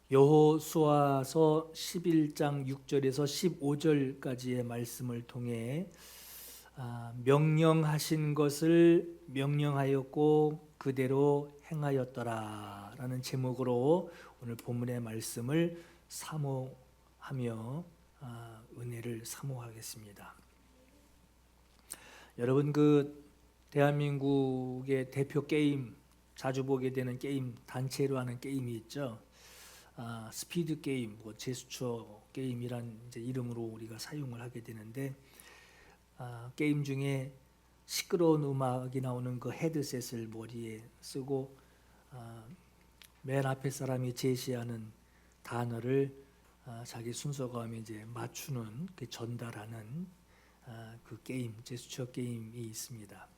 여호수아서 11장 6절에서 15절까지의 말씀을 통해 명령하신 것을 명령하였고 그대로 행하였더라라는 제목으로 오늘 본문의 말씀을 사모하며 은혜를 사모하겠습니다. 여러분, 대한민국의 대표 게임, 자주 보게 되는 게임, 단체로 하는 게임이 있죠. 스피드 게임, 제스처 게임이란 이제 이름으로 우리가 사용을 하게 되는데, 게임 중에 시끄러운 음악이 나오는 그 헤드셋을 머리에 쓰고 맨 앞에 사람이 제시하는 단어를 자기 순서가 오면 이제 맞추는, 전달하는 그 게임, 제스처 게임이 있습니다.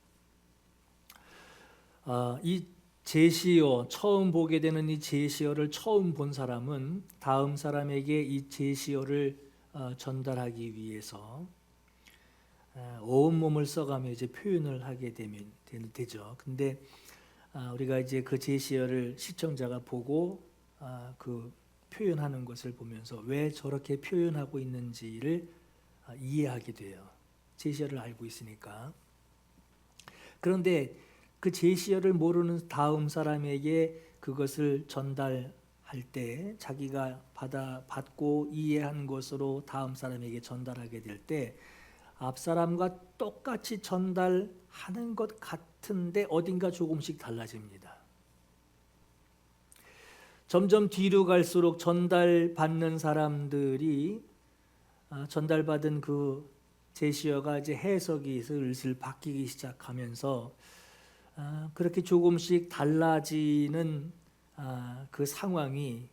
이 제시어, 처음 보게 되는 이 제시어를 처음 본 사람은 다음 사람에게 이 제시어를 전달하기 위해서 온몸을 써가며 이제 표현을 하게 되죠. 근데 우리가 이제 그 제시어를 시청자가 보고 그 표현하는 것을 보면서 왜 저렇게 표현하고 있는지를 이해하게 돼요. 제시어를 알고 있으니까. 그런데 그 제시어를 모르는 다음 사람에게 그것을 전달할 때, 자기가 받고 이해한 것으로 다음 사람에게 전달하게 될 때 앞 사람과 똑같이 전달하는 것 같은데 어딘가 조금씩 달라집니다. 점점 뒤로 갈수록 전달받는 사람들이 전달받은 그 제시어가 이제 해석이 슬슬 바뀌기 시작하면서 그렇게 조금씩 달라지는 그 상황이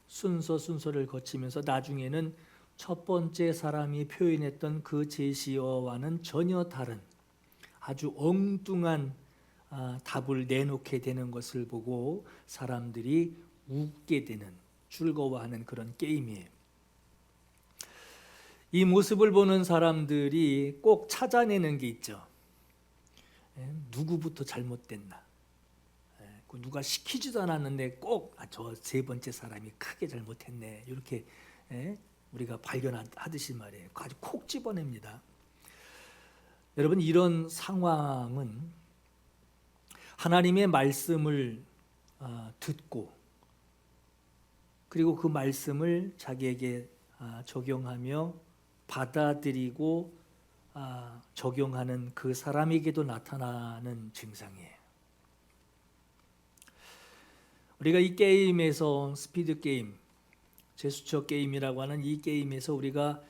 순서를 거치면서 나중에는 첫 번째 사람이 표현했던 그 제시어와는 전혀 다른 아주 엉뚱한 답을 내놓게 되는 것을 보고 사람들이 웃게 되는, 즐거워하는 그런 게임이에요. 이 모습을 보는 사람들이 꼭 찾아내는 게 있죠. 누구부터 잘못됐나? 누가 시키지도 않았는데 꼭 저 세 번째 사람이 크게 잘못했네. 이렇게 우리가 발견하듯이 말이에요. 아주 콕 집어냅니다. 여러분, 이런 상황은 하나님의 말씀을 듣고 그리고 그 말씀을 자기에게 적용하며 받아들이고 적용하는 그 사람에게도 나타나는 증상이에요. 우리가 이 게임에서, 스피드 게임, 제스처 게임이라고 하는 이 게임에서 우리가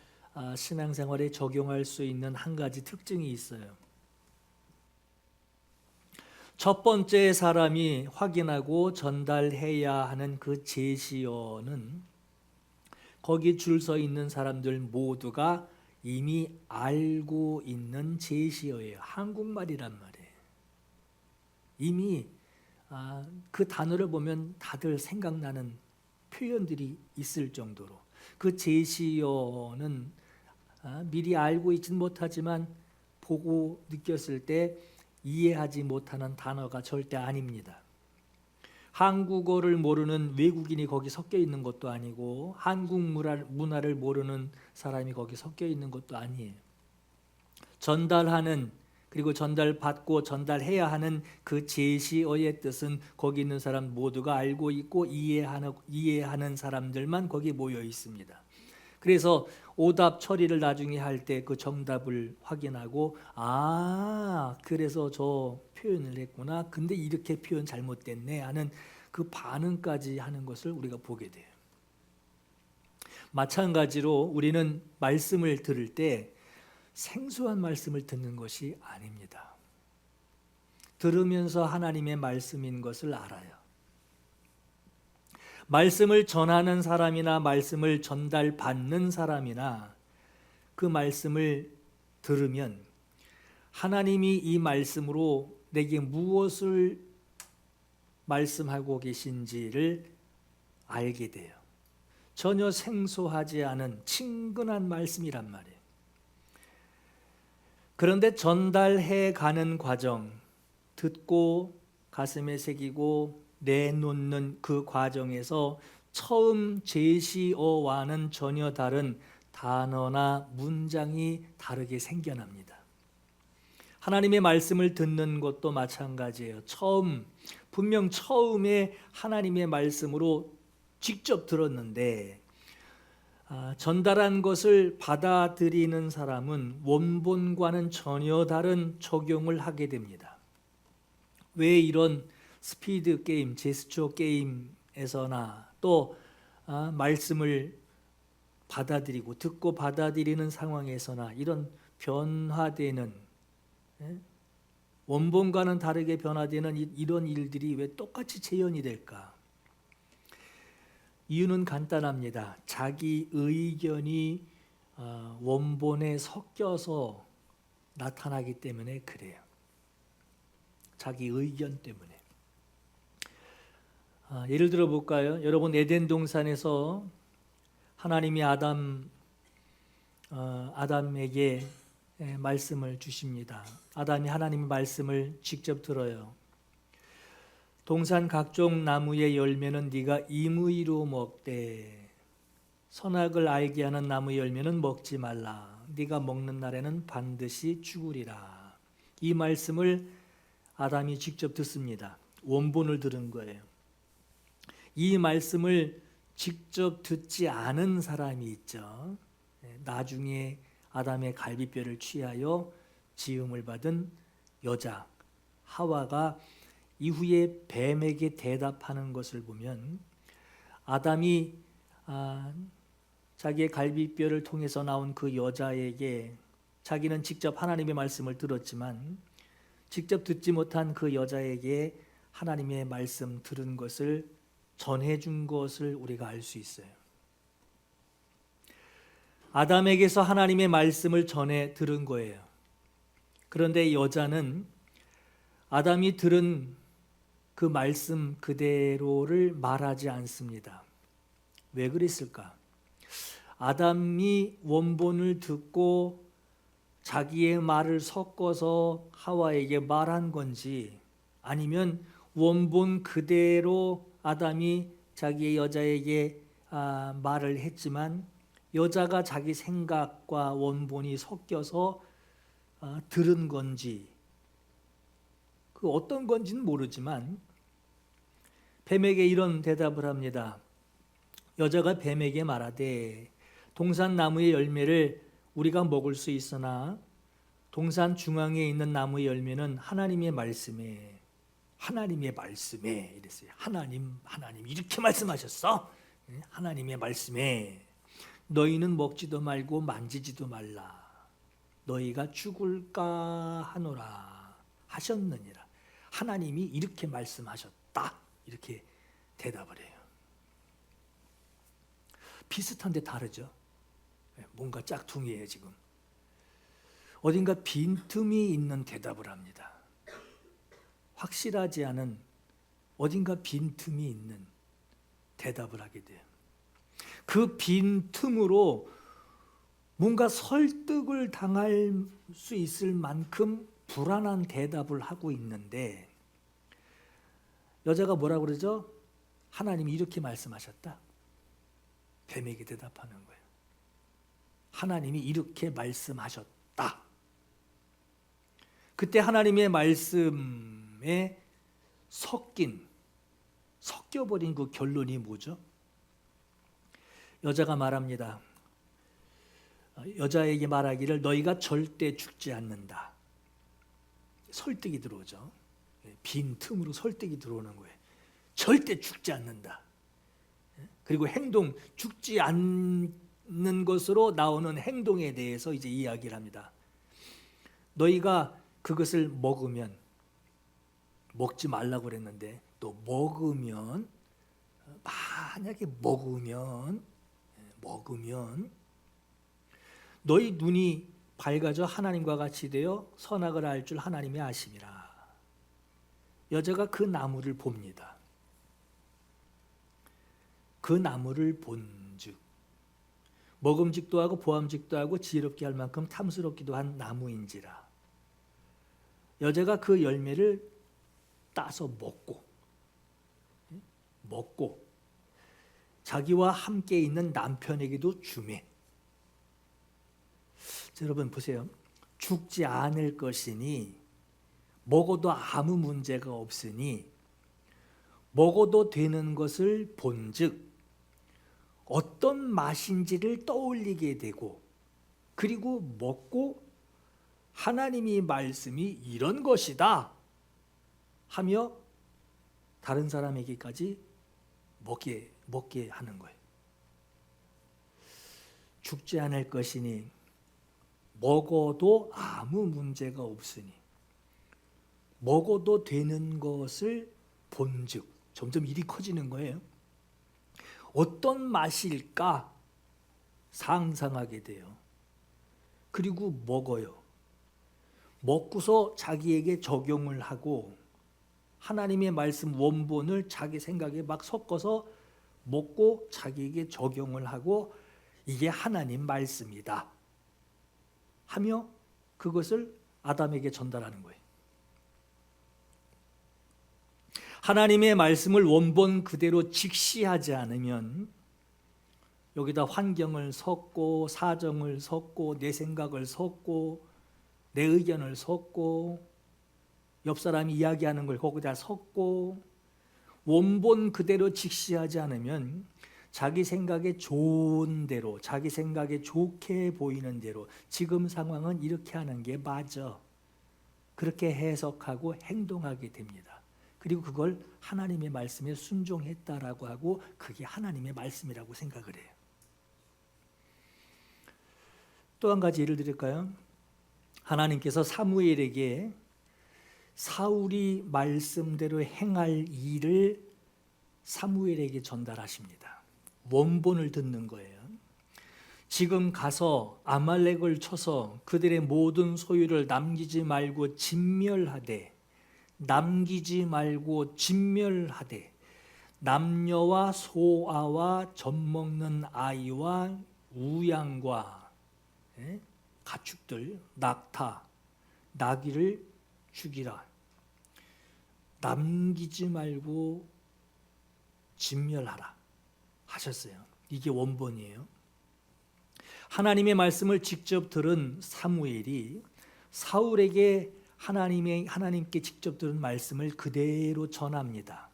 신앙생활에 적용할 수 있는 한 가지 특징이 있어요. 첫 번째 사람이 확인하고 전달해야 하는 그 제시어는 거기 줄 서 있는 사람들 모두가 이미 알고 있는 제시어예요. 한국말이란 말이에요. 이미 그 단어를 보면 다들 생각나는 표현들이 있을 정도로 그 제시어는 미리 알고 있지는 못하지만 보고 느꼈을 때 이해하지 못하는 단어가 절대 아닙니다. 한국어를 모르는 외국인이 거기 섞여 있는 것도 아니고 한국 문화를 모르는 사람이 거기 섞여 있는 것도 아니에요. 전달하는, 그리고 전달받고 전달해야 하는 그 제시어의 뜻은 거기 있는 사람 모두가 알고 있고 이해하는 사람들만 거기 모여 있습니다. 그래서 오답 처리를 나중에 할 때 그 정답을 확인하고 그래서 저 표현을 했구나. 근데 이렇게 표현 잘못됐네 하는 그 반응까지 하는 것을 우리가 보게 돼요. 마찬가지로 우리는 말씀을 들을 때 생소한 말씀을 듣는 것이 아닙니다. 들으면서 하나님의 말씀인 것을 알아요. 말씀을 전하는 사람이나 말씀을 전달받는 사람이나 그 말씀을 들으면 하나님이 이 말씀으로 내게 무엇을 말씀하고 계신지를 알게 돼요. 전혀 생소하지 않은 친근한 말씀이란 말이에요. 그런데 전달해 가는 과정, 듣고 가슴에 새기고 내놓는 그 과정에서 처음 제시어와는 전혀 다른 단어나 문장이 다르게 생겨납니다. 하나님의 말씀을 듣는 것도 마찬가지예요. 분명 처음에 하나님의 말씀으로 직접 들었는데 전달한 것을 받아들이는 사람은 원본과는 전혀 다른 적용을 하게 됩니다. 왜 이런 스피드 게임, 제스처 게임에서나 또 말씀을 받아들이고 듣고 받아들이는 상황에서나 이런 변화되는, 원본과는 다르게 변화되는 이런 일들이 왜 똑같이 재현이 될까? 이유는 간단합니다. 자기 의견이 원본에 섞여서 나타나기 때문에 그래요. 자기 의견 때문에. 예를 들어 볼까요? 여러분, 에덴 동산에서 하나님이 아담에게 말씀을 주십니다. 아담이 하나님의 말씀을 직접 들어요. 동산 각종 나무의 열매는 네가 임의로 먹되 선악을 알게 하는 나무의 열매는 먹지 말라. 네가 먹는 날에는 반드시 죽으리라. 이 말씀을 아담이 직접 듣습니다. 원본을 들은 거예요. 이 말씀을 직접 듣지 않은 사람이 있죠. 나중에 아담의 갈비뼈를 취하여 지음을 받은 여자 하와가 이후에 뱀에게 대답하는 것을 보면 아담이 자기의 갈비뼈를 통해서 나온 그 여자에게, 자기는 직접 하나님의 말씀을 들었지만 직접 듣지 못한 그 여자에게 하나님의 말씀 들은 것을 전해준 것을 우리가 알 수 있어요. 아담에게서 하나님의 말씀을 전해 들은 거예요. 그런데 여자는 아담이 들은 그 말씀 그대로를 말하지 않습니다. 왜 그랬을까? 아담이 원본을 듣고 자기의 말을 섞어서 하와에게 말한 건지, 아니면 원본 그대로 아담이 자기의 여자에게 말을 했지만 여자가 자기 생각과 원본이 섞여서 들은 건지, 그 어떤 건지는 모르지만 뱀에게 이런 대답을 합니다. 여자가 뱀에게 말하되 동산 나무의 열매를 우리가 먹을 수 있으나 동산 중앙에 있는 나무의 열매는 하나님의 말씀에 이랬어요. 하나님 이렇게 말씀하셨어. 하나님의 말씀에 너희는 먹지도 말고 만지지도 말라. 너희가 죽을까 하노라 하셨느니라. 하나님이 이렇게 말씀하셨다. 이렇게 대답을 해요. 비슷한데 다르죠. 뭔가 짝퉁이에요. 지금 어딘가 빈틈이 있는 대답을 합니다. 확실하지 않은 어딘가 빈틈이 있는 대답을 하게 돼요. 그 빈틈으로 뭔가 설득을 당할 수 있을 만큼 불안한 대답을 하고 있는데 여자가 뭐라고 그러죠? 하나님이 이렇게 말씀하셨다. 뱀에게 대답하는 거예요. 하나님이 이렇게 말씀하셨다. 그때 하나님의 말씀에 섞여버린 그 결론이 뭐죠? 여자가 말합니다. 여자에게 말하기를 너희가 절대 죽지 않는다. 설득이 들어오죠. 빈틈으로 설득이 들어오는 거예요. 절대 죽지 않는다. 그리고 죽지 않는 것으로 나오는 행동에 대해서 이제 이야기를 합니다. 너희가 그것을 먹지 말라고 그랬는데 또 만약에 먹으면 너희 눈이 밝아져 하나님과 같이 되어 선악을 알 줄 하나님이 아심이라. 여자가 그 나무를 봅니다. 그 나무를 본즉 먹음직도 하고 보암직도 하고 지혜롭게 할 만큼 탐스럽기도 한 나무인지라. 여자가 그 열매를 따서 먹고 자기와 함께 있는 남편에게도 주매. 여러분 보세요. 죽지 않을 것이니 먹어도 아무 문제가 없으니 먹어도 되는 것을 본즉 어떤 맛인지를 떠올리게 되고 그리고 먹고 하나님이 말씀이 이런 것이다 하며 다른 사람에게까지 먹게 하는 거예요. 죽지 않을 것이니 먹어도 아무 문제가 없으니 먹어도 되는 것을 본즉 점점 일이 커지는 거예요. 어떤 맛일까 상상하게 돼요. 그리고 먹어요. 먹고서 자기에게 적용을 하고 하나님의 말씀 원본을 자기 생각에 막 섞어서 먹고 자기에게 적용을 하고 이게 하나님 말씀이다 하며 그것을 아담에게 전달하는 거예요. 하나님의 말씀을 원본 그대로 직시하지 않으면 여기다 환경을 섞고 사정을 섞고 내 생각을 섞고 내 의견을 섞고 옆 사람이 이야기하는 걸 거기다 섞고 원본 그대로 직시하지 않으면 자기 생각에 좋은 대로 자기 생각에 좋게 보이는 대로 지금 상황은 이렇게 하는 게 맞아. 그렇게 해석하고 행동하게 됩니다. 그리고 그걸 하나님의 말씀에 순종했다라고 하고 그게 하나님의 말씀이라고 생각을 해요. 또 한 가지 예를 드릴까요? 하나님께서 사무엘에게 사울이 말씀대로 행할 일을 사무엘에게 전달하십니다. 원본을 듣는 거예요. 지금 가서 아말렉을 쳐서 그들의 모든 소유를 남기지 말고 진멸하되 남녀와 소아와 젖먹는 아이와 우양과 가축들, 낙타, 나귀를 죽이라. 남기지 말고 진멸하라 하셨어요. 이게 원본이에요. 하나님의 말씀을 직접 들은 사무엘이 사울에게 하나님께 직접 들은 말씀을 그대로 전합니다.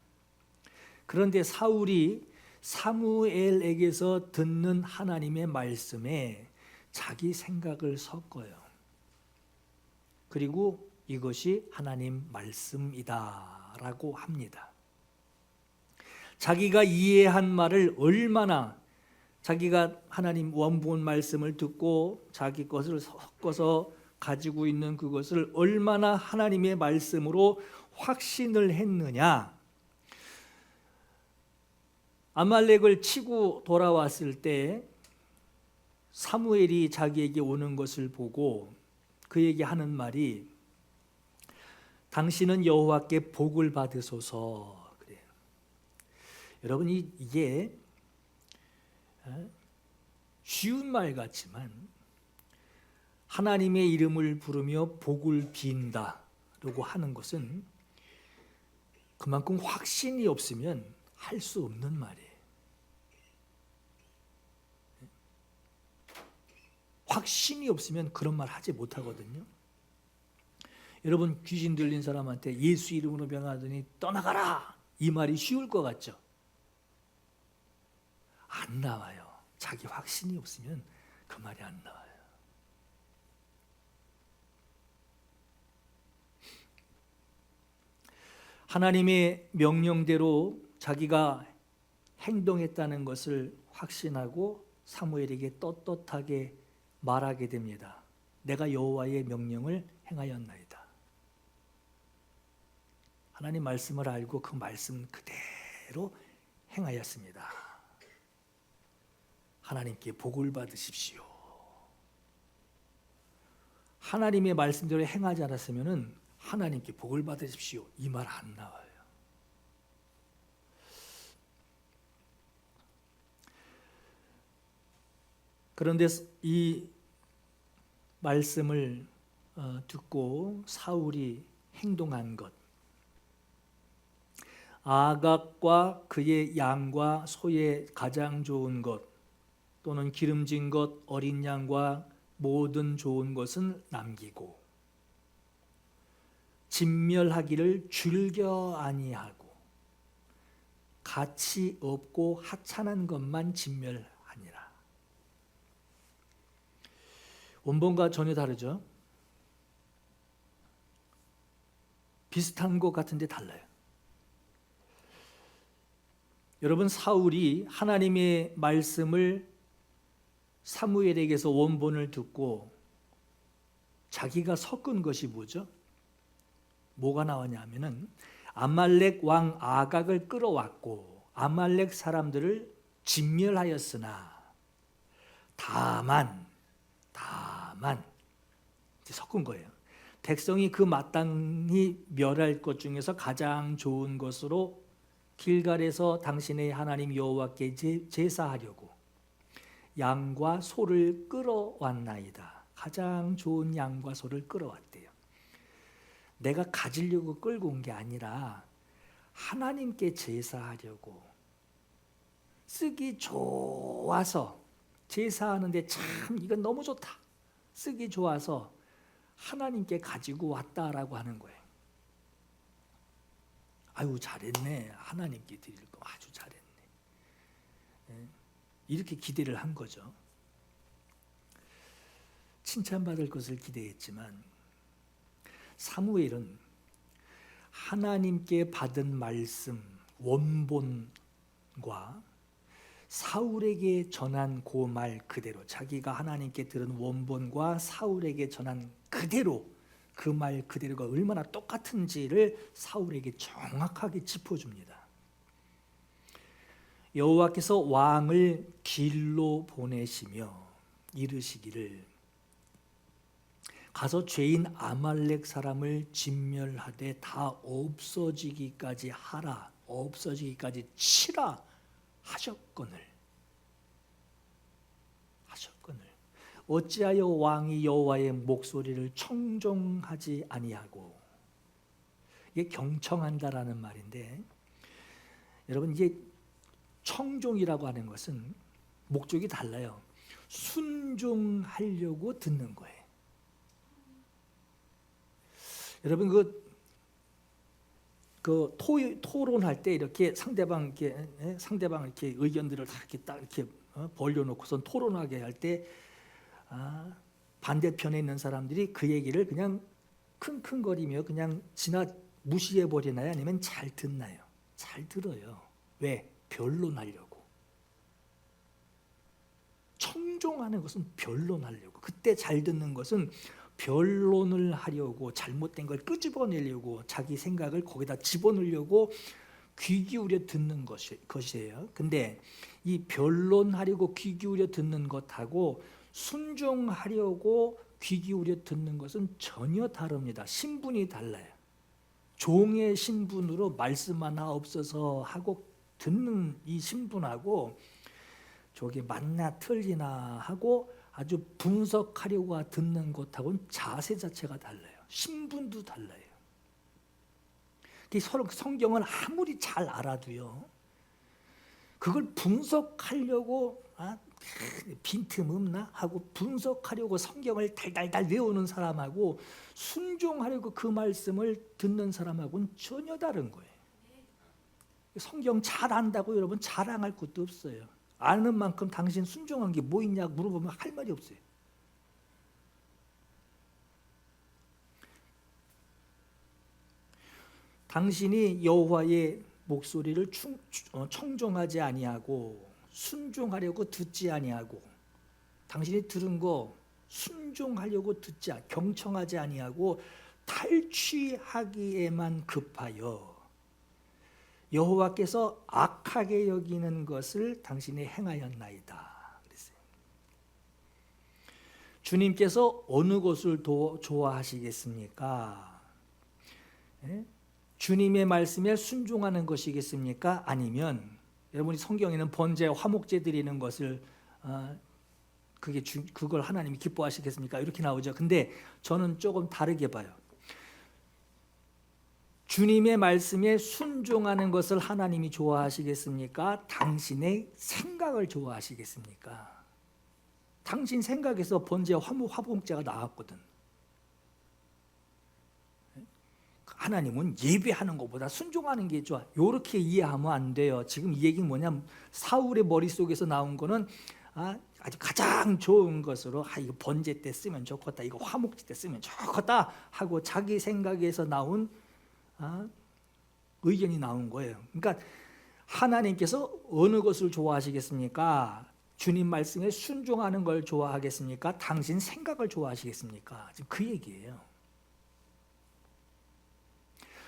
그런데 사울이 사무엘에게서 듣는 하나님의 말씀에 자기 생각을 섞어요. 그리고 이것이 하나님 말씀이다라고 합니다. 자기가 이해한 말을 얼마나 자기가 하나님 원본 말씀을 듣고 자기 것을 섞어서 가지고 있는 그것을 얼마나 하나님의 말씀으로 확신을 했느냐. 아말렉을 치고 돌아왔을 때 사무엘이 자기에게 오는 것을 보고 그에게 하는 말이 당신은 여호와께 복을 받으소서 그래요. 여러분 이게 쉬운 말 같지만 하나님의 이름을 부르며 복을 빈다라고 하는 것은 그만큼 확신이 없으면 할 수 없는 말이에요. 확신이 없으면 그런 말 하지 못하거든요. 여러분 귀신 들린 사람한테 예수 이름으로 명하더니 떠나가라 이 말이 쉬울 것 같죠? 안 나와요. 자기 확신이 없으면 그 말이 안 나와요. 하나님의 명령대로 자기가 행동했다는 것을 확신하고 사무엘에게 떳떳하게 말하게 됩니다. 내가 여호와의 명령을 행하였나이다. 하나님 말씀을 알고 그 말씀 그대로 행하였습니다. 하나님께 복을 받으십시오. 하나님의 말씀대로 행하지 않았으면 하나님께 복을 받으십시오. 이 말 안 나와요. 그런데 이 말씀을 듣고 사울이 행동한 것, 아각과 그의 양과 소의 가장 좋은 것 또는 기름진 것 어린 양과 모든 좋은 것은 남기고 진멸하기를 즐겨 아니하고 가치 없고 하찮은 것만 진멸하니라. 원본과 전혀 다르죠. 비슷한 것 같은데 달라요. 여러분, 사울이 하나님의 말씀을 사무엘에게서 원본을 듣고 자기가 섞은 것이 뭐죠? 뭐가 나왔냐면은 아말렉 왕 아각을 끌어왔고 아말렉 사람들을 진멸하였으나 다만 이제 섞은 거예요. 백성이 그 마땅히 멸할 것 중에서 가장 좋은 것으로 길갈에서 당신의 하나님 여호와께 제사하려고 양과 소를 끌어왔나이다. 가장 좋은 양과 소를 끌어왔대요. 내가 가지려고 끌고 온 게 아니라 하나님께 제사하려고 쓰기 좋아서 제사하는데 참 이건 너무 좋다. 쓰기 좋아서 하나님께 가지고 왔다라고 하는 거예요. 아유 잘했네. 하나님께 드릴 거 아주 잘했네. 이렇게 기대를 한 거죠. 칭찬받을 것을 기대했지만 사무엘은 하나님께 받은 말씀 원본과 사울에게 전한 그 말 그대로 자기가 하나님께 들은 원본과 사울에게 전한 그대로 그 말 그대로가 얼마나 똑같은지를 사울에게 정확하게 짚어줍니다. 여호와께서 왕을 길로 보내시며 이르시기를 가서 죄인 아말렉 사람을 진멸하되 다 없어지기까지 하라, 없어지기까지 치라 하셨거늘 어찌하여 왕이 여호와의 목소리를 청종하지 아니하고, 이게 경청한다라는 말인데 여러분 이게 청종이라고 하는 것은 목적이 달라요. 순종하려고 듣는 거예요. 여러분 그 토론할 때 이렇게 상대방 이렇게 의견들을 다 이렇게 딱 이렇게 벌려놓고선 토론하게 할 때 반대편에 있는 사람들이 그 얘기를 그냥 킁킁거리며 그냥 무시해 버리나요? 아니면 잘 듣나요? 잘 들어요. 왜? 변론하려고. 청종하는 것은 변론하려고. 그때 잘 듣는 것은 변론을 하려고, 잘못된 걸 끄집어내려고, 자기 생각을 거기다 집어넣으려고 귀 기울여 듣는 것이에요. 근데 이 변론하려고 귀 기울여 듣는 것하고 순종하려고 귀 기울여 듣는 것은 전혀 다릅니다. 신분이 달라요. 종의 신분으로 말씀 하나 없어서 하고 듣는 이 신분하고 저게 맞나 틀리나 하고 아주 분석하려고 듣는 것하고는 자세 자체가 달라요. 신분도 달라요. 서로 성경을 아무리 잘 알아도요, 그걸 분석하려고 빈틈 없나 하고 분석하려고 성경을 달달달 외우는 사람하고 순종하려고 그 말씀을 듣는 사람하고는 전혀 다른 거예요. 성경 잘 안다고 여러분 자랑할 것도 없어요. 아는 만큼 당신 순종한 게 뭐 있냐고 물어보면 할 말이 없어요. 당신이 여호와의 목소리를 청종하지 아니하고 순종하려고 듣지 아니하고, 당신이 들은 거 순종하려고 경청하지 아니하고 탈취하기에만 급하여 여호와께서 악하게 여기는 것을 당신이 행하였나이다 그랬어요. 주님께서 어느 것을 더 좋아하시겠습니까? 주님의 말씀에 순종하는 것이겠습니까? 아니면 여러분이 성경에는 번제, 화목제 드리는 것을 그걸 하나님이 기뻐하시겠습니까? 이렇게 나오죠. 근데 저는 조금 다르게 봐요. 주님의 말씀에 순종하는 것을 하나님이 좋아하시겠습니까? 당신의 생각을 좋아하시겠습니까? 당신 생각에서 번제 화목제가 나왔거든. 하나님은 예배하는 것보다 순종하는 게 좋아. 이렇게 이해하면 안 돼요. 지금 이 얘기는 뭐냐? 사울의 머릿속에서 나온 거는 아주 가장 좋은 것으로 이거 번제 때 쓰면 좋겠다, 이거 화목제 때 쓰면 좋겠다 하고 자기 생각에서 나온 의견이 나온 거예요. 그러니까 하나님께서 어느 것을 좋아하시겠습니까? 주님 말씀에 순종하는 걸 좋아하겠습니까? 당신 생각을 좋아하시겠습니까? 지금 그 얘기예요.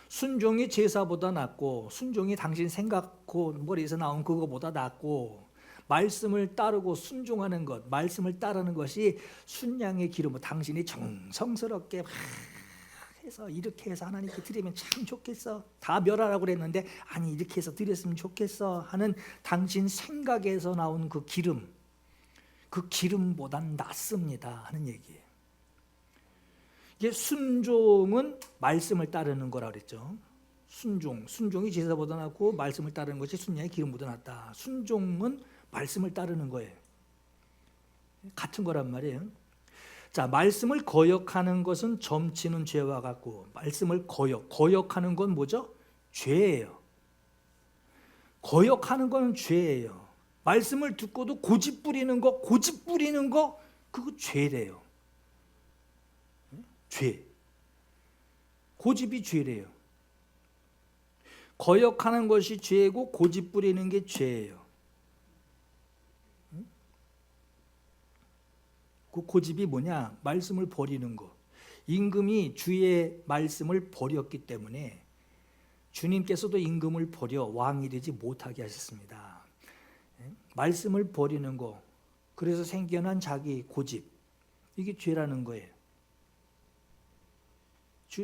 순종이 제사보다 낫고, 순종이 당신 생각 머리에서 나온 그거보다 낫고, 말씀을 따르고 순종하는 것, 말씀을 따르는 것이 순양의 기름으로 당신이 정성스럽게 해서 이렇게 해서 하나님께 드리면 참 좋겠어. 다 멸하라고 그랬는데 아니 이렇게 해서 드렸으면 좋겠어 하는 당신 생각에서 나온 그 기름보단 낫습니다 하는 얘기예요. 이게 순종은 말씀을 따르는 거라 그랬죠. 순종이 제사보다 낫고 말씀을 따르는 것이 순양의 기름보다 낫다. 순종은 말씀을 따르는 거예요. 같은 거란 말이에요. 자, 말씀을 거역하는 것은 점치는 죄와 같고, 말씀을 거역하는 건 뭐죠? 죄예요. 거역하는 건 죄예요. 말씀을 듣고도 고집 부리는 거 그거 죄래요. 죄. 고집이 죄래요. 거역하는 것이 죄고 고집 부리는 게 죄예요. 그 고집이 뭐냐? 말씀을 버리는 거. 임금이 주의 말씀을 버렸기 때문에 주님께서도 임금을 버려 왕이 되지 못하게 하셨습니다. 말씀을 버리는 거, 그래서 생겨난 자기 고집, 이게 죄라는 거예요.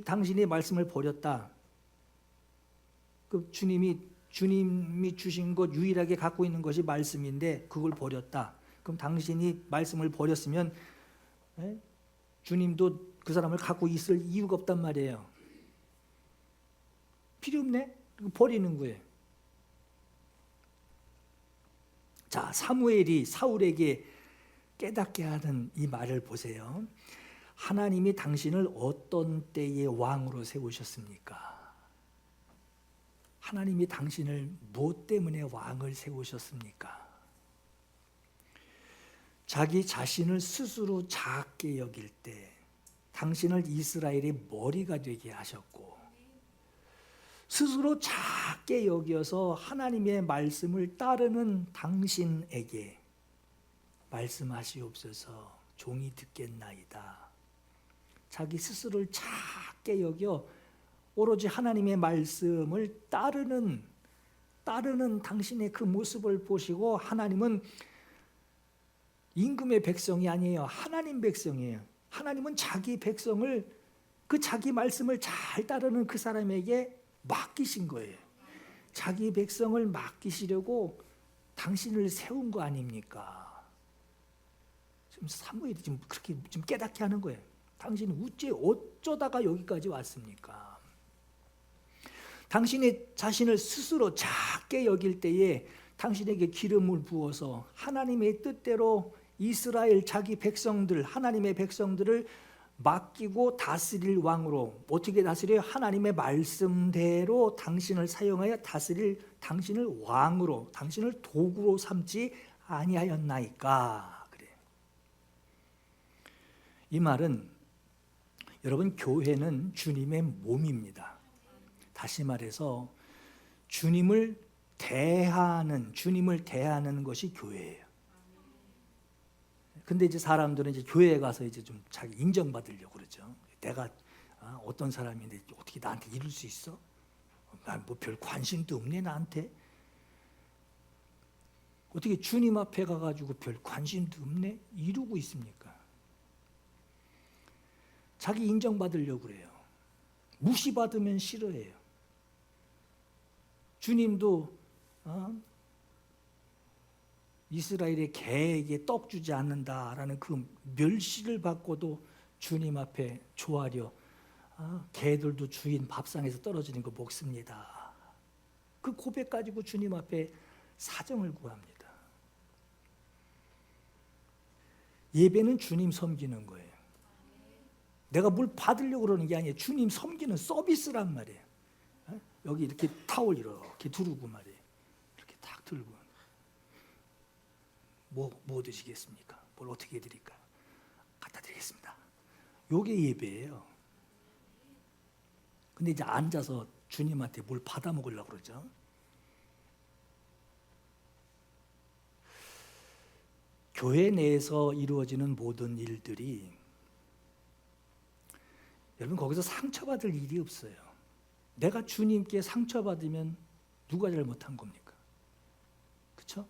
당신이 말씀을 버렸다. 그 주님이 주신 것, 유일하게 갖고 있는 것이 말씀인데 그걸 버렸다. 그럼 당신이 말씀을 버렸으면 주님도 그 사람을 갖고 있을 이유가 없단 말이에요. 필요 없네? 버리는 거예요. 자, 사무엘이 사울에게 깨닫게 하는 이 말을 보세요. 하나님이 당신을 어떤 때의 왕으로 세우셨습니까? 하나님이 당신을 무엇 때문에 왕을 세우셨습니까? 자기 자신을 스스로 작게 여길 때 당신을 이스라엘의 머리가 되게 하셨고, 스스로 작게 여겨서 하나님의 말씀을 따르는 당신에게 말씀하시옵소서, 종이 듣겠나이다. 자기 스스로를 작게 여겨 오로지 하나님의 말씀을 따르는 당신의 그 모습을 보시고, 하나님은 임금의 백성이 아니에요. 하나님 백성이에요. 하나님은 자기 백성을, 그 자기 말씀을 잘 따르는 그 사람에게 맡기신 거예요. 자기 백성을 맡기시려고 당신을 세운 거 아닙니까? 지금 사무엘이 지금 그렇게 좀 깨닫게 하는 거예요. 당신은 어쩌다가 여기까지 왔습니까? 당신이 자신을 스스로 작게 여길 때에 당신에게 기름을 부어서 하나님의 뜻대로 이스라엘 자기 백성들, 하나님의 백성들을 맡기고 다스릴 왕으로, 어떻게 다스려요? 하나님의 말씀대로 당신을 사용하여 다스릴 당신을 왕으로, 당신을 도구로 삼지 아니하였나이까. 그래. 이 말은 여러분, 교회는 주님의 몸입니다. 다시 말해서 주님을 대하는 것이 교회예요. 근데 이제 사람들은 이제 교회에 가서 이제 좀 자기 인정받으려고 그러죠. 내가 어떤 사람인데 어떻게 나한테 이룰 수 있어? 난 뭐 별 관심도 없네 나한테. 어떻게 주님 앞에 가가지고 별 관심도 없네? 이루고 있습니까? 자기 인정받으려고 그래요. 무시받으면 싫어해요. 주님도 이스라엘의 개에게 떡 주지 않는다라는 그 멸시를 받고도 주님 앞에 조아려 개들도 주인 밥상에서 떨어지는 거 먹습니다. 그 고백 가지고 주님 앞에 사정을 구합니다. 예배는 주님 섬기는 거예요. 내가 뭘 받으려고 그러는 게 아니에요. 주님 섬기는 서비스란 말이에요. 여기 이렇게 타올 이렇게 두르고 말이에요. 이렇게 딱 들고 뭐 드시겠습니까? 뭘 어떻게 해드릴까요? 갖다 드리겠습니다. 요게 예배예요. 근데 이제 앉아서 주님한테 뭘 받아 먹으려고 그러죠. 교회 내에서 이루어지는 모든 일들이 여러분 거기서 상처받을 일이 없어요. 내가 주님께 상처받으면 누가 잘못한 겁니까? 그렇죠?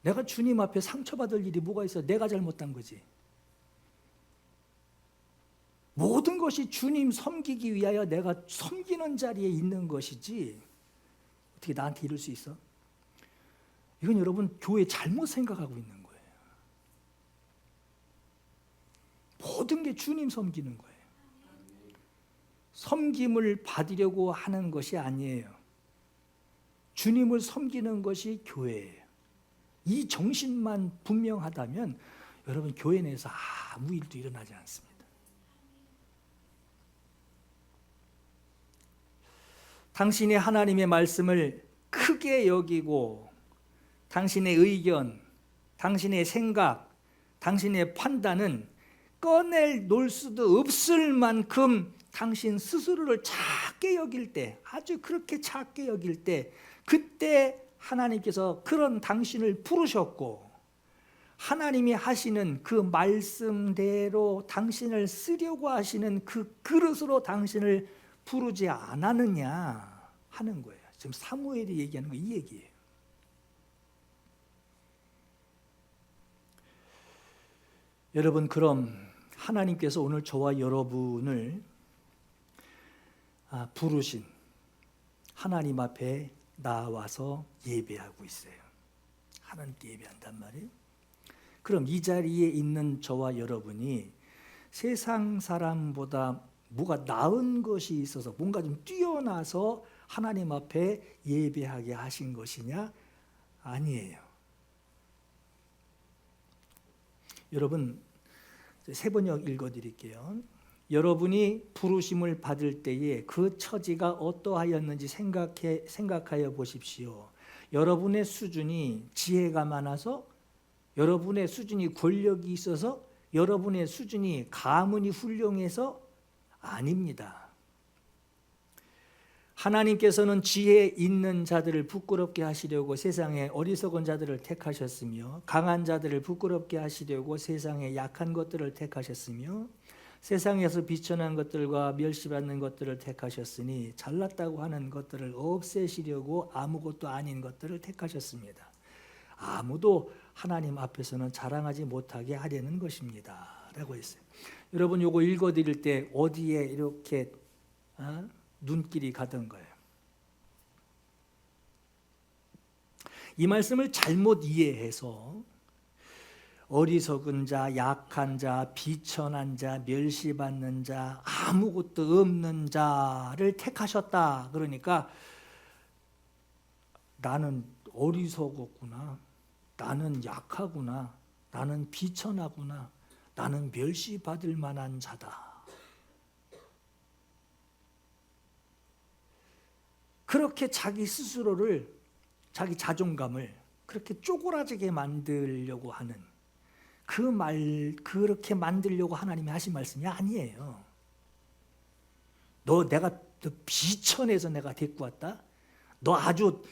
내가 주님 앞에 상처받을 일이 뭐가 있어요? 내가 잘못한 거지. 모든 것이 주님 섬기기 위하여 내가 섬기는 자리에 있는 것이지 어떻게 나한테 이럴 수 있어? 이건 여러분 교회 잘못 생각하고 있는 거예요. 모든 게 주님 섬기는 거예요. 섬김을 받으려고 하는 것이 아니에요. 주님을 섬기는 것이 교회예요. 이 정신만 분명하다면 여러분 교회 내에서 아무 일도 일어나지 않습니다. 당신이 하나님의 말씀을 크게 여기고 당신의 의견, 당신의 생각, 당신의 판단은 꺼낼 놓을 수도 없을 만큼 당신 스스로를 작게 여길 때, 아주 그렇게 작게 여길 때, 그때 하나님께서 그런 당신을 부르셨고 하나님이 하시는 그 말씀대로 당신을 쓰려고 하시는 그 그릇으로 당신을 부르지 않았느냐 하는 거예요. 지금 사무엘이 얘기하는 거 이 얘기예요. 여러분, 그럼 하나님께서 오늘 저와 여러분을 부르신 하나님 앞에 나와서 예배하고 있어요. 하나님께 예배한단 말이에요. 그럼 이 자리에 있는 저와 여러분이 세상 사람보다 뭐가 나은 것이 있어서 뭔가 좀 뛰어나서 하나님 앞에 예배하게 하신 것이냐? 아니에요. 여러분, 세 번역 읽어드릴게요. 여러분이 부르심을 받을 때에 그 처지가 어떠하였는지 생각하여 보십시오. 여러분의 수준이 지혜가 많아서, 여러분의 수준이 권력이 있어서, 여러분의 수준이 가문이 훌륭해서 아닙니다. 하나님께서는 지혜 있는 자들을 부끄럽게 하시려고 세상에 어리석은 자들을 택하셨으며 강한 자들을 부끄럽게 하시려고 세상에 약한 것들을 택하셨으며 세상에서 비천한 것들과 멸시받는 것들을 택하셨으니 잘났다고 하는 것들을 없애시려고 아무것도 아닌 것들을 택하셨습니다. 아무도 하나님 앞에서는 자랑하지 못하게 하려는 것입니다 라고 했어요. 여러분, 요거 읽어드릴 때 어디에 이렇게 눈길이 가던 거예요. 이 말씀을 잘못 이해해서 어리석은 자, 약한 자, 비천한 자, 멸시받는 자, 아무것도 없는 자를 택하셨다. 그러니까 나는 어리석었구나, 나는 약하구나, 나는 비천하구나, 나는 멸시받을 만한 자다. 그렇게 자기 스스로를, 자기 자존감을 그렇게 쪼그라지게 만들려고 하는 그렇게 만들려고 하나님이 하신 말씀이 아니에요. 너 비천해서 내가 데리고 왔다? 너 아주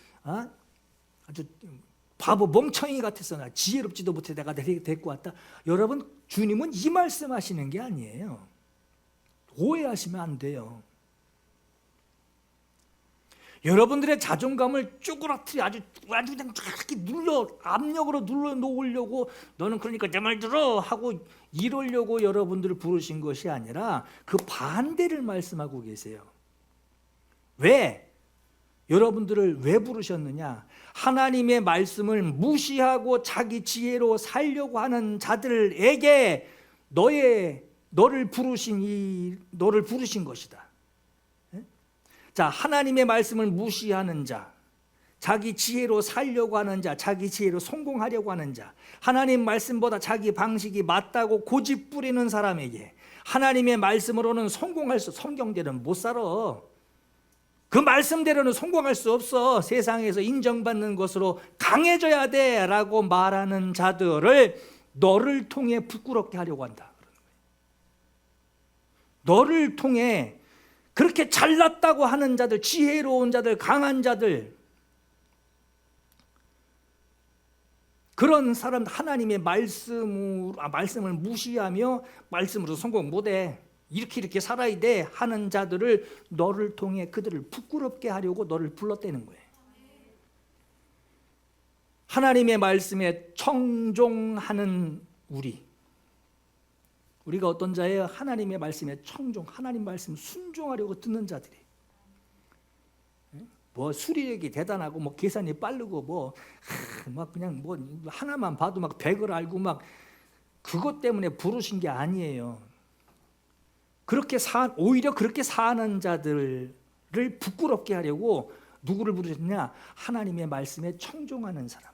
바보 멍청이 같아서 나 지혜롭지도 못해 내가 데리고 왔다? 여러분, 주님은 이 말씀 하시는 게 아니에요. 오해하시면 안 돼요. 여러분들의 자존감을 쪼그라뜨려 아주 그냥 이렇게 압력으로 눌러 놓으려고, 너는 그러니까 내 말 들어 하고 이러려고 여러분들을 부르신 것이 아니라 그 반대를 말씀하고 계세요. 왜? 여러분들을 왜 부르셨느냐? 하나님의 말씀을 무시하고 자기 지혜로 살려고 하는 자들에게 너의 너를 부르신 것이다. 자, 하나님의 말씀을 무시하는 자, 자기 지혜로 살려고 하는 자, 자기 지혜로 성공하려고 하는 자, 하나님 말씀보다 자기 방식이 맞다고 고집 부리는 사람에게 하나님의 말씀으로는 성경대로는 못 살아. 그 말씀대로는 성공할 수 없어. 세상에서 인정받는 것으로 강해져야 돼 라고 말하는 자들을 너를 통해 부끄럽게 하려고 한다. 너를 통해 그렇게 잘났다고 하는 자들, 지혜로운 자들, 강한 자들, 그런 사람, 하나님의 말씀을 무시하며 말씀으로 성공 못해, 이렇게 살아야 돼 하는 자들을 너를 통해 그들을 부끄럽게 하려고 너를 불렀다는 거예요. 하나님의 말씀에 청종하는 우리가 어떤 자예요? 하나님의 말씀에 하나님 말씀 순종하려고 듣는 자들이. 뭐 수리력이 대단하고 뭐 계산이 빠르고 막 그냥 뭐 하나만 봐도 막 100을 알고 막 그것 때문에 부르신 게 아니에요. 오히려 그렇게 사는 자들을 부끄럽게 하려고 누구를 부르셨냐? 하나님의 말씀에 청종하는 사람.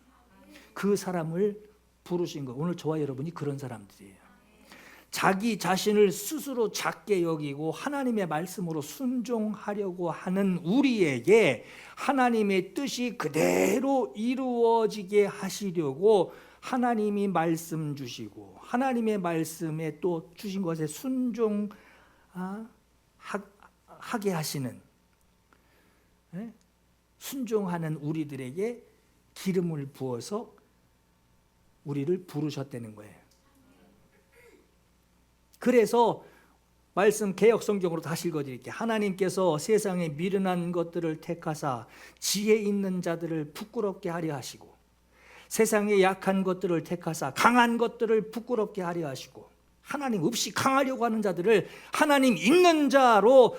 그 사람을 부르신 거. 오늘 저와 여러분이 그런 사람들이에요. 자기 자신을 스스로 작게 여기고 하나님의 말씀으로 순종하려고 하는 우리에게 하나님의 뜻이 그대로 이루어지게 하시려고 하나님이 말씀 주시고 하나님의 말씀에 또 주신 것에 순종하게 하시는, 순종하는 우리들에게 기름을 부어서 우리를 부르셨다는 거예요. 그래서 말씀 개역 성경으로 다시 읽어드릴게요. 하나님께서 세상에 미련한 것들을 택하사 지혜 있는 자들을 부끄럽게 하려 하시고 세상에 약한 것들을 택하사 강한 것들을 부끄럽게 하려 하시고 하나님 없이 강하려고 하는 자들을 하나님 있는 자로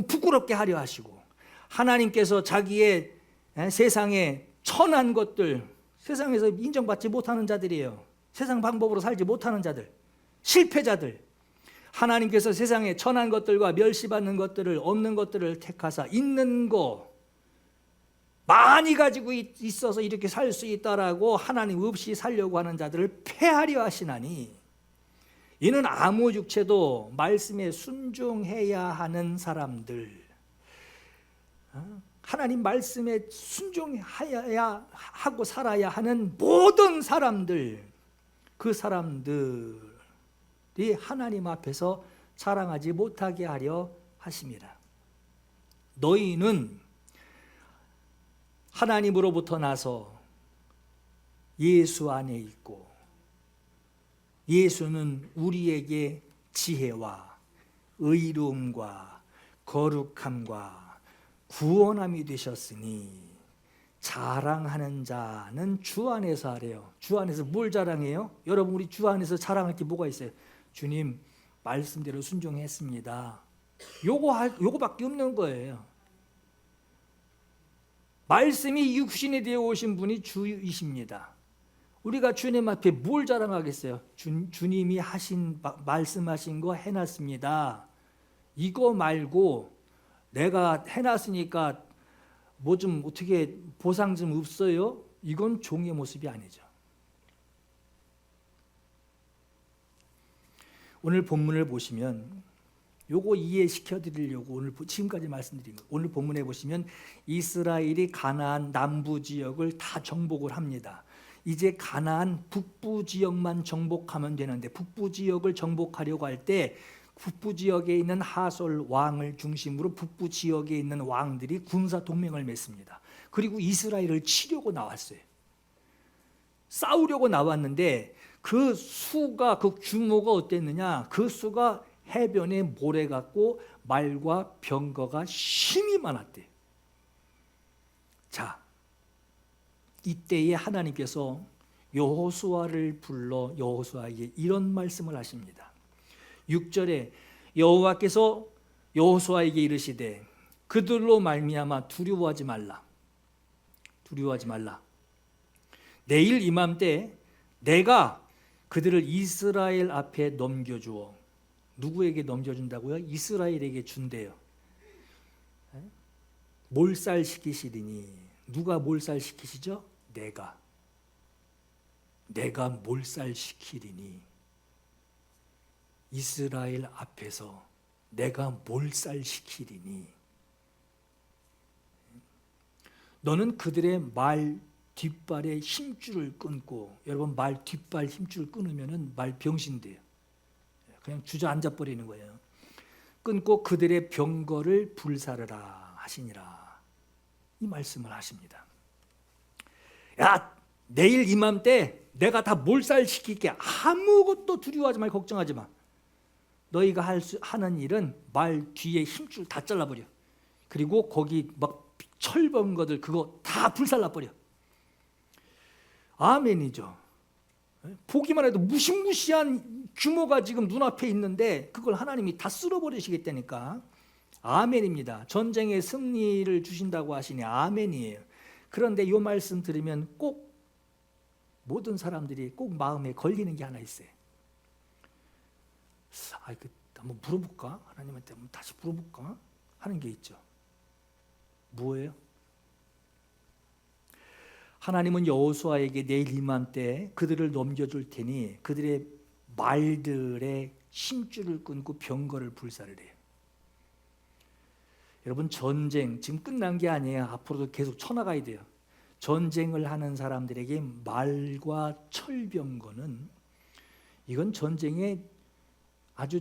부끄럽게 하려 하시고 하나님께서 자기의 세상에 천한 것들, 세상에서 인정받지 못하는 자들이에요. 세상 방법으로 살지 못하는 자들, 실패자들, 하나님께서 세상에 천한 것들과 멸시받는 것들을, 없는 것들을 택하사 있는 거 많이 가지고 있어서 이렇게 살 수 있다라고 하나님 없이 살려고 하는 자들을 폐하려 하시나니 이는 아무 육체도 말씀에 순종해야 하는 사람들, 하나님 말씀에 순종해야 하고 살아야 하는 모든 사람들, 그 사람들이 하나님 앞에서 자랑하지 못하게 하려 하십니다. 너희는 하나님으로부터 나서 예수 안에 있고 예수는 우리에게 지혜와 의로움과 거룩함과 구원함이 되셨으니 자랑하는 자는 주 안에서 하래요. 주 안에서 뭘 자랑해요? 여러분, 우리 주 안에서 자랑할 게 뭐가 있어요? 주님 말씀대로 순종했습니다. 요거밖에 없는 거예요. 말씀이 육신이 되어 오신 분이 주이십니다. 우리가 주님 앞에 뭘 자랑하겠어요? 주님이 말씀하신 거 해놨습니다. 이거 말고 내가 해놨으니까 뭐 좀 어떻게 보상 좀 없어요? 이건 종의 모습이 아니죠. 오늘 본문을 보시면 요거 이해시켜 드리려고 오늘 지금까지 말씀드린 거. 오늘 본문에 보시면 이스라엘이 가나안 남부 지역을 다 정복을 합니다. 이제 가나안 북부 지역만 정복하면 되는데 북부 지역을 정복하려고 할 때 북부 지역에 있는 하솔 왕을 중심으로 북부 지역에 있는 왕들이 군사 동맹을 맺습니다. 그리고 이스라엘을 치려고 나왔어요. 싸우려고 나왔는데 그 수가, 그 규모가 어땠느냐? 그 수가 해변에 모래 같고 말과 병거가 힘이 많았대. 자, 이때에 하나님께서 여호수아를 불러 여호수아에게 이런 말씀을 하십니다. 6절에 여호와께서 여호수아에게 이르시되 그들로 말미암아 두려워하지 말라. 내일 이맘때 내가 그들을 이스라엘 앞에 넘겨주어. 누구에게 넘겨준다고요? 이스라엘에게 준대요. 몰살시키시리니. 누가 몰살시키시죠? 내가 몰살시키리니. 이스라엘 앞에서 내가 몰살시키리니. 너는 그들의 말 뒷발에 힘줄을 끊고, 여러분 말 뒷발 힘줄 끊으면 말 병신돼요. 그냥 주저앉아 버리는 거예요. 끊고 그들의 병거를 불사르라 하시니라. 이 말씀을 하십니다. 야, 내일 이맘때 내가 다 몰살시킬게. 아무것도 두려워하지 말고 걱정하지 마. 너희가 하는 일은 말 뒤에 힘줄 다 잘라버려. 그리고 거기 막 철번 것들 그거 다 불살라버려. 아멘이죠. 보기만 해도 무시무시한 규모가 지금 눈앞에 있는데 그걸 하나님이 다 쓸어버리시겠다니까. 아멘입니다. 전쟁의 승리를 주신다고 하시니 아멘이에요. 그런데 이 말씀 들으면 꼭 모든 사람들이 꼭 마음에 걸리는 게 하나 있어요. 한번 물어볼까? 하나님한테 한번 다시 물어볼까? 하는 게 있죠. 뭐예요? 하나님은 여호수아에게 내일 이맘때 그들을 넘겨줄 테니 그들의 말들의 힘줄을 끊고 병거를 불사르래요. 여러분 전쟁 지금 끝난 게 아니에요. 앞으로도 계속 쳐나가야 돼요. 전쟁을 하는 사람들에게 말과 철병거는 이건 전쟁의 아주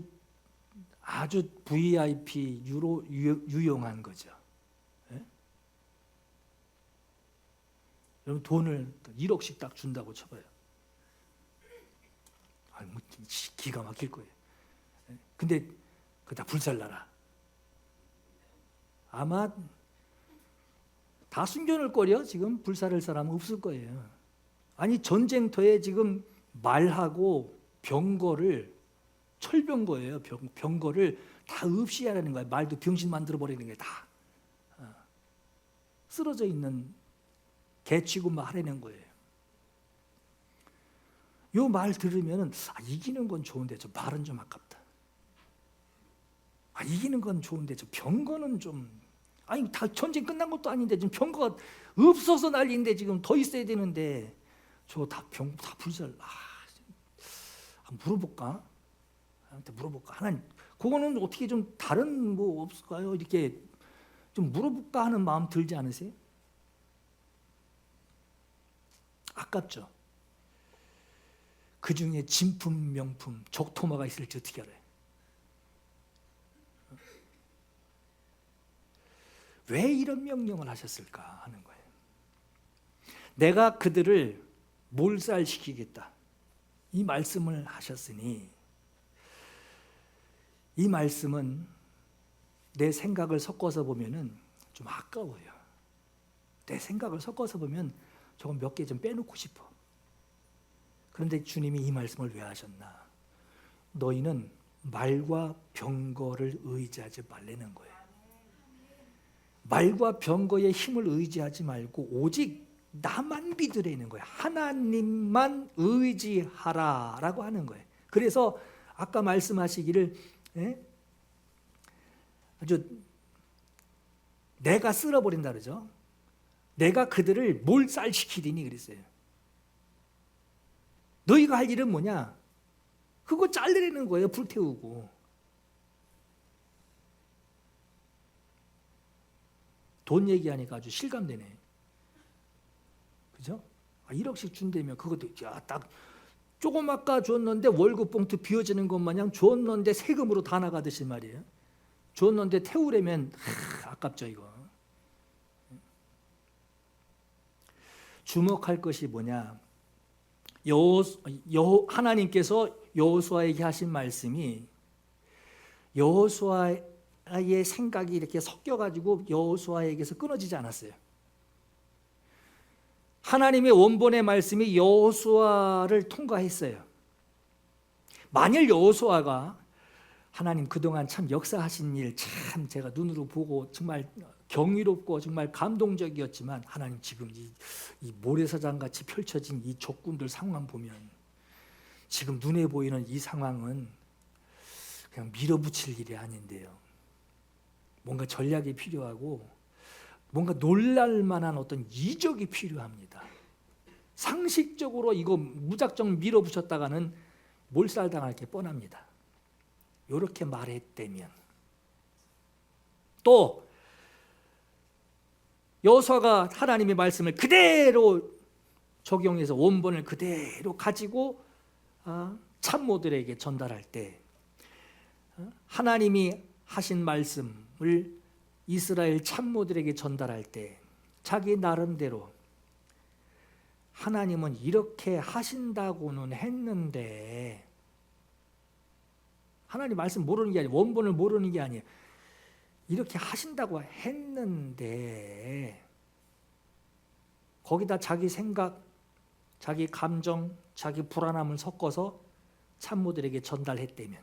VIP 유용한 거죠. 예? 여러분 돈을 1억씩 딱 준다고 쳐봐요. 뭐 기가 막힐 거예요. 예? 근데 그거 다 불살라라. 아마 다 숨겨놓을 거려. 지금 불사를 사람은 없을 거예요. 아니 전쟁터에 지금 말하고 병거를 철병거예요. 병거를 다 없이 하라는 거예요. 말도 병신 만들어 버리는 게 다 쓰러져 있는 개 취급 막 하라는 거예요. 요 말 들으면은 이기는 건 좋은데 저 말은 좀 아깝다. 이기는 건 좋은데 저 병거는 좀 다 전쟁 끝난 것도 아닌데 지금 병거가 없어서 난리인데 지금 더 있어야 되는데 저 다 불살. 물어볼까? 한테 물어볼까? 하나님, 그거는 어떻게 좀 다른 뭐 없을까요? 이렇게 좀 물어볼까 하는 마음 들지 않으세요? 아깝죠. 그 중에 진품 명품 적토마가 있을지 어떻게 알아요? 왜 이런 명령을 하셨을까 하는 거예요. 내가 그들을 몰살시키겠다. 이 말씀을 하셨으니 이 말씀은 내 생각을 섞어서 보면은 좀 아까워요. 내 생각을 섞어서 보면 조금 몇 개 좀 빼놓고 싶어. 그런데 주님이 이 말씀을 왜 하셨나? 너희는 말과 병거를 의지하지 말라는 거예요. 말과 병거의 힘을 의지하지 말고 오직 나만 믿으라는 거예요. 하나님만 의지하라라고 하는 거예요. 그래서 아까 말씀하시기를 아주 내가 쓸어버린다 그러죠. 내가 그들을 몰살시키리니 그랬어요. 너희가 할 일은 뭐냐? 그거 자르라는 거예요. 불태우고. 돈 얘기하니까 아주 실감되네. 그죠? 1억씩 준다면 그것도 딱 조금 아까 줬는데 월급 봉투 비워지는 것 마냥 줬는데 세금으로 다 나가듯이 말이에요. 줬는데 태우려면 아깝죠 이거. 주목할 것이 뭐냐? 하나님께서 여호수아에게 하신 말씀이 여호수아의 생각이 이렇게 섞여가지고 여호수아에게서 끊어지지 않았어요. 하나님의 원본의 말씀이 여호수아를 통과했어요. 만일 여호수아가 하나님 그동안 참 역사하신 일 참 제가 눈으로 보고 정말 경이롭고 정말 감동적이었지만 하나님 지금 이 모래사장 같이 펼쳐진 이 적군들 상황 보면 지금 눈에 보이는 이 상황은 그냥 밀어붙일 일이 아닌데요. 뭔가 전략이 필요하고 뭔가 놀랄 만한 어떤 이적이 필요합니다. 상식적으로 이거 무작정 밀어붙였다가는 몰살당할 게 뻔합니다. 이렇게 말했다면 또 여호수아가 하나님의 말씀을 그대로 적용해서 원본을 그대로 가지고 참모들에게 전달할 때 하나님이 하신 말씀을 이스라엘 참모들에게 전달할 때 자기 나름대로 하나님은 이렇게 하신다고는 했는데, 하나님 말씀 모르는 게 아니에요. 원본을 모르는 게 아니에요. 이렇게 하신다고 했는데 거기다 자기 생각, 자기 감정, 자기 불안함을 섞어서 참모들에게 전달했다면,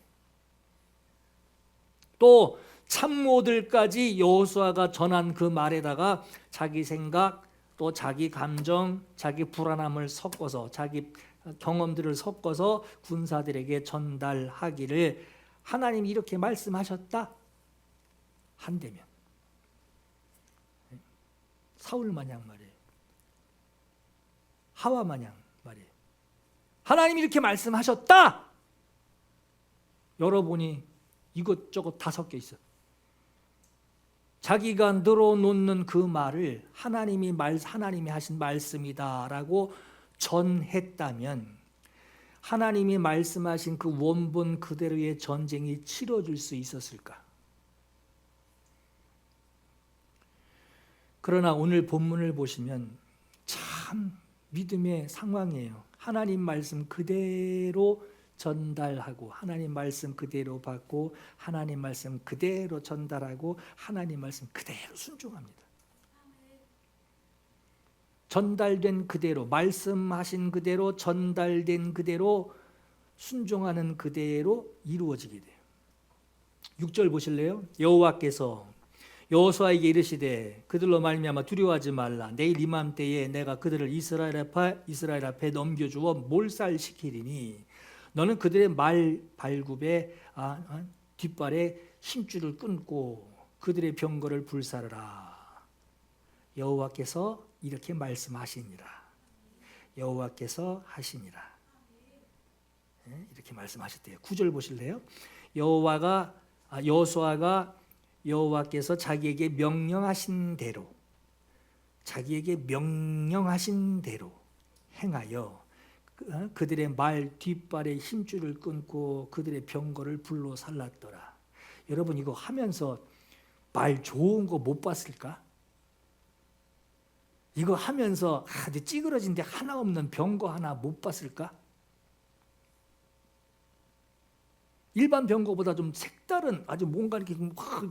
또 참모들까지 여호수아가 전한 그 말에다가 자기 생각, 또 자기 감정, 자기 불안함을 섞어서, 자기 경험들을 섞어서 군사들에게 전달하기를 하나님이 이렇게 말씀하셨다 한다면, 사울 마냥 말이에요. 하와 마냥 말이에요. 하나님이 이렇게 말씀하셨다. 열어보니 이것저것 다 섞여 있어. 자기가 늘어놓는 그 말을 하나님이 하신 말씀이다라고 전했다면 하나님이 말씀하신 그 원본 그대로의 전쟁이 치러질 수 있었을까? 그러나 오늘 본문을 보시면 참 믿음의 상황이에요. 하나님 말씀 그대로 전달하고, 하나님 말씀 그대로 받고, 하나님 말씀 그대로 전달하고, 하나님 말씀 그대로 순종합니다. 전달된 그대로, 말씀하신 그대로, 전달된 그대로 순종하는 그대로 이루어지게 돼요. 6절 보실래요? 여호와께서 여호수아에게 이르시되 그들로 말미암아 두려워하지 말라. 내일 이맘때에 내가 그들을 이스라엘 앞에 넘겨주어 몰살시키리니 너는 그들의 말 발굽에 뒷발에 힘줄을 끊고 그들의 병거를 불사르라. 여호와께서 이렇게 말씀하시니라. 여호와께서 하시니라. 이렇게 말씀하셨대요. 9절 보실래요? 여호수아가 여호와께서 자기에게 명령하신 대로 행하여 그들의 말 뒷발에 힘줄을 끊고 그들의 병거를 불로 살랐더라. 여러분 이거 하면서 말 좋은 거 못 봤을까? 이거 하면서 찌그러진 데 하나 없는 병거 하나 못 봤을까? 일반 병거보다 좀 색다른 아주 뭔가 이렇게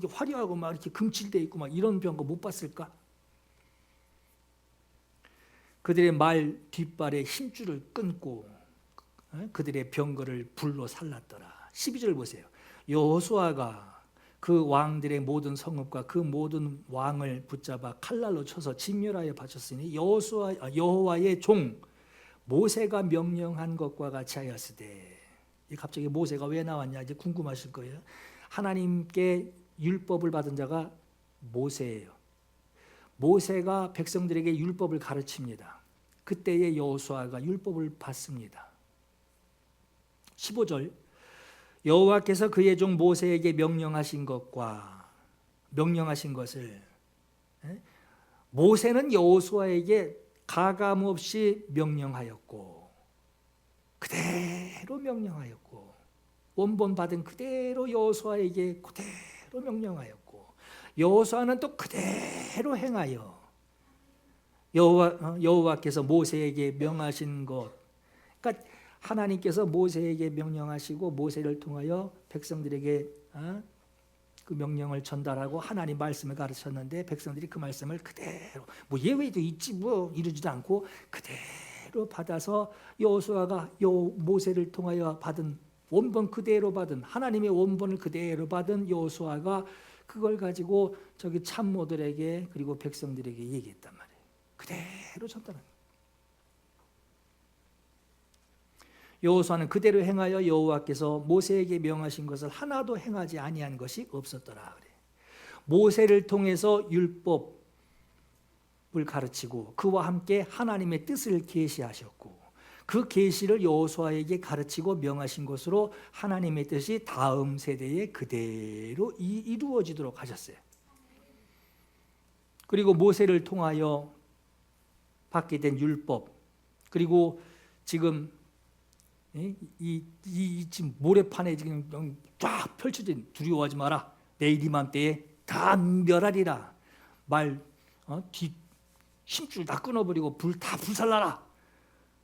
화려하고 막 이렇게 금칠돼 있고 막 이런 병거 못 봤을까? 그들의 말 뒷발에 힘줄을 끊고 그들의 병거를 불로 살랐더라. 12절 보세요. 여호수아가 그 왕들의 모든 성읍과 그 모든 왕을 붙잡아 칼날로 쳐서 진멸하여 바쳤으니 여호와의 종 모세가 명령한 것과 같이 하였으되. 갑자기 모세가 왜 나왔냐 이제 궁금하실 거예요. 하나님께 율법을 받은 자가 모세예요. 모세가 백성들에게 율법을 가르칩니다. 그때의 여호수아가 율법을 받습니다. 15절 여호와께서 그의 종 모세에게 명령하신 것을 모세는 여호수아에게 가감없이 명령하였고 그대로 명령하였고 원본 받은 그대로 여호수아에게 그대로 명령하였고 여호수아는 또 그대로 행하여 여호와께서 모세에게 명하신 것, 그러니까 하나님께서 모세에게 명령하시고 모세를 통하여 백성들에게 그 명령을 전달하고 하나님 말씀을 가르쳤는데 백성들이 그 말씀을 그대로 뭐 예외도 있지 뭐 이러지도 않고 그대로 받아서 여호수아가 모세를 통하여 받은 원본 그대로 받은 하나님의 원본을 그대로 받은 여호수아가 그걸 가지고 저기 참모들에게 그리고 백성들에게 얘기했단 말이에요. 그대로 전달한 거예요. 여호수아는 그대로 행하여 여호와께서 모세에게 명하신 것을 하나도 행하지 아니한 것이 없었더라. 그래. 모세를 통해서 율법을 가르치고 그와 함께 하나님의 뜻을 계시하셨고 그 계시를 여호수아에게 가르치고 명하신 것으로 하나님의 뜻이 다음 세대에 그대로 이루어지도록 하셨어요. 그리고 모세를 통하여 받게 된 율법, 그리고 지금 지금 모래판에 지금 쫙 펼쳐진 두려워하지 마라. 내일 이맘때에 다 멸하리라. 힘줄 다 끊어버리고 불 다 불살라라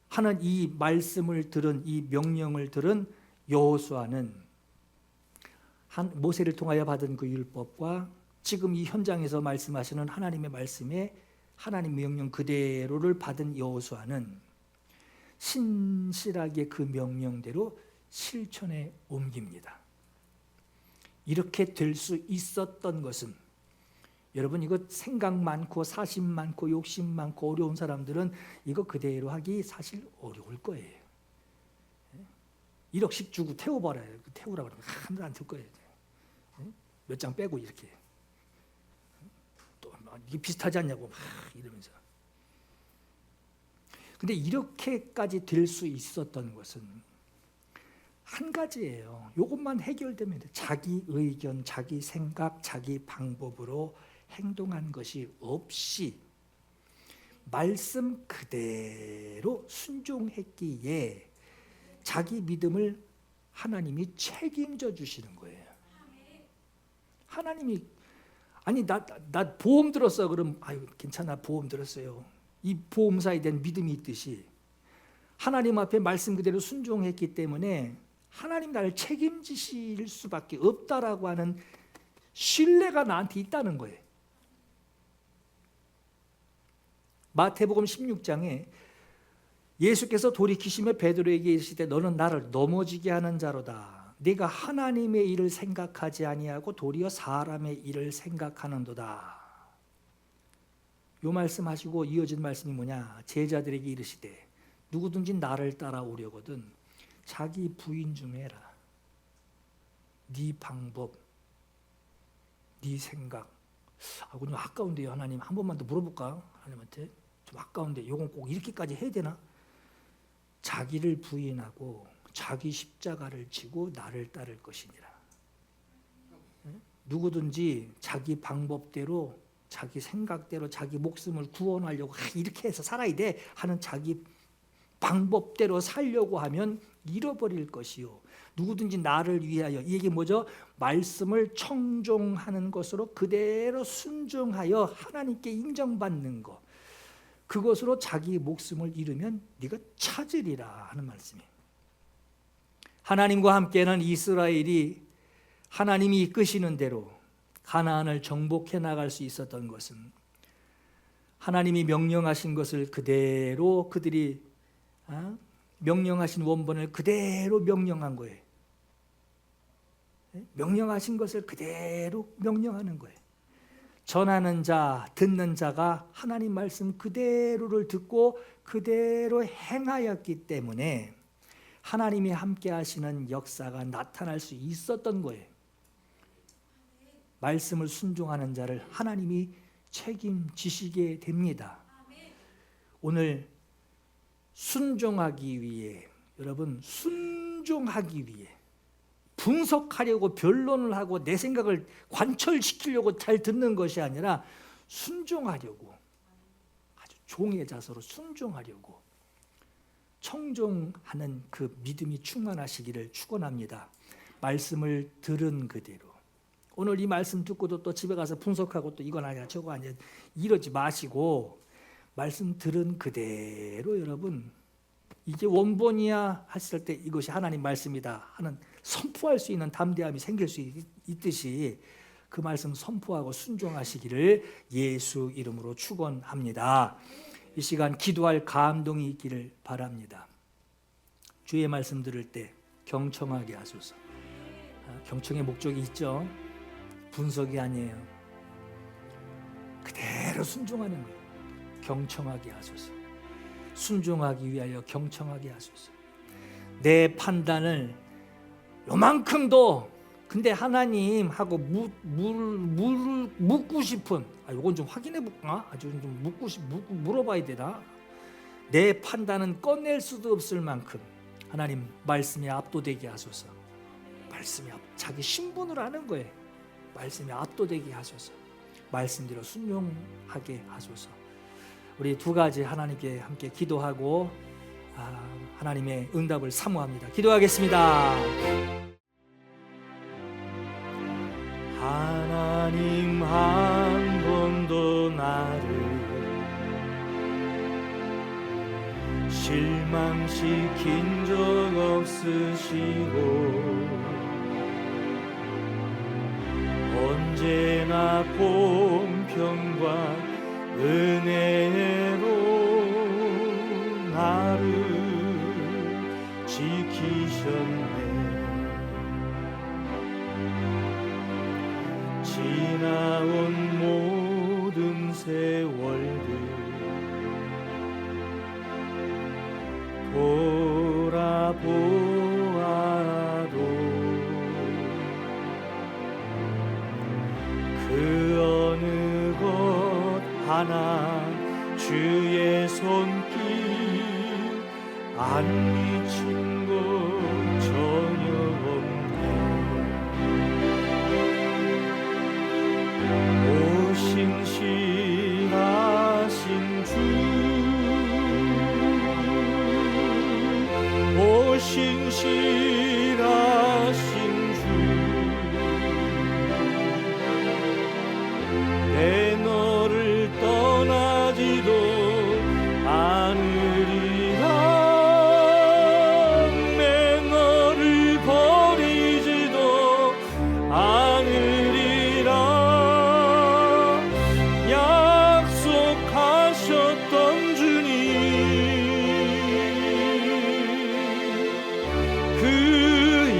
하는 이 말씀을 들은, 이 명령을 들은 여호수아는 모세를 통하여 받은 그 율법과 지금 이 현장에서 말씀하시는 하나님의 말씀에 하나님 명령 그대로를 받은 여호수아는 신실하게 그 명령대로 실천에 옮깁니다. 이렇게 될 수 있었던 것은, 여러분 이거 생각 많고 사심 많고 욕심 많고 어려운 사람들은 이거 그대로 하기 사실 어려울 거예요. 1억씩 주고 태워버려요. 태우라고 그러면 하나도 안 태울 거예요. 몇 장 빼고 이렇게 또 이게 비슷하지 않냐고 막 이러면서. 근데 이렇게까지 될 수 있었던 것은 한 가지예요. 이것만 해결되면 돼. 자기 의견, 자기 생각, 자기 방법으로 행동한 것이 없이 말씀 그대로 순종했기에 자기 믿음을 하나님이 책임져 주시는 거예요. 하나님이 아니 나 보험 들었어. 그럼 아유 괜찮아, 보험 들었어요. 이 보험사에 대한 믿음이 있듯이 하나님 앞에 말씀 그대로 순종했기 때문에 하나님 나를 책임지실 수밖에 없다라고 하는 신뢰가 나한테 있다는 거예요. 마태복음 16장에 예수께서 돌이키시며 베드로에게 이르시되 너는 나를 넘어지게 하는 자로다. 네가 하나님의 일을 생각하지 아니하고 도리어 사람의 일을 생각하는도다. 요 말씀하시고 이어진 말씀이 뭐냐? 제자들에게 이르시되 누구든지 나를 따라오려거든 자기 부인 좀 해라. 네 방법, 네 생각. 좀 아까운데요, 하나님. 한 번만 더 물어볼까? 하나님한테. 좀 아까운데 요건 꼭 이렇게까지 해야 되나? 자기를 부인하고 자기 십자가를 지고 나를 따를 것이니라. 누구든지 자기 방법대로, 자기 생각대로 자기 목숨을 구원하려고 이렇게 해서 살아야 돼 하는 자기 방법대로 살려고 하면 잃어버릴 것이요. 누구든지 나를 위하여, 이게 뭐죠? 말씀을 청종하는 것으로 그대로 순종하여 하나님께 인정받는 것, 그것으로 자기 목숨을 잃으면 네가 찾으리라 하는 말씀이에요. 하나님과 함께는 이스라엘이 하나님이 이끄시는 대로 가나안을 정복해 나갈 수 있었던 것은 하나님이 명령하신 것을 그대로 그들이 명령하신 원본을 그대로 명령한 거예요. 명령하신 것을 그대로 명령하는 거예요. 전하는 자, 듣는 자가 하나님 말씀 그대로를 듣고 그대로 행하였기 때문에 하나님이 함께 하시는 역사가 나타날 수 있었던 거예요. 말씀을 순종하는 자를 하나님이 책임지시게 됩니다. 오늘 순종하기 위해, 여러분 순종하기 위해 분석하려고 변론을 하고 내 생각을 관철시키려고 잘 듣는 것이 아니라 순종하려고, 아주 종의 자세로 순종하려고 청종하는 그 믿음이 충만하시기를 축원합니다. 말씀을 들은 그대로. 오늘 이 말씀 듣고도 또 집에 가서 분석하고 또 이건 아니야 저거 아니야 이러지 마시고 말씀 들은 그대로 여러분 이게 원본이야 했을 때 이것이 하나님 말씀이다 하는 선포할 수 있는 담대함이 생길 수 있듯이 그 말씀 선포하고 순종하시기를 예수 이름으로 축원합니다. 이 시간 기도할 감동이 있기를 바랍니다. 주의 말씀 들을 때 경청하게 하소서. 경청의 목적이 있죠. 분석이 아니에요. 그대로 순종하는 거예요. 경청하게 하소서. 순종하기 위하여 경청하게 하소서. 내 판단을 요만큼도 근데 하나님하고 묻고 싶은 요건 좀 확인해 볼까? 아주 좀 물어봐야 되나? 내 판단은 꺼낼 수도 없을 만큼 하나님 말씀에 압도되게 하소서. 말씀에 자기 신분을 아는 거예요. 말씀에 압도되게 하소서. 말씀대로 순종하게 하소서. 우리 두 가지 하나님께 함께 기도하고 하나님의 응답을 사모합니다. 기도하겠습니다. 하나님 한 번도 나를 실망시킨 적 없으시고 언제나 공평과 은혜로 나를 지키셨네. 지나온 모든 세월들 돌아보아도 그 어느 것 하나 주의 손길 안 미친 것 전혀 없네. 오신 신실하신 주, 오신 신실하신 주, 내 너를 떠나지도 않으리라. 내 너를 버리지도 않으리라. 약속하셨던 주님, 그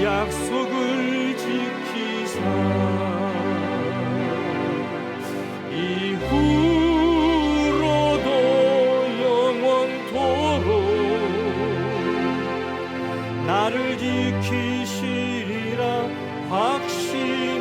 약속을 지키사 이후로도 영원토록 나를 지키시리라 확신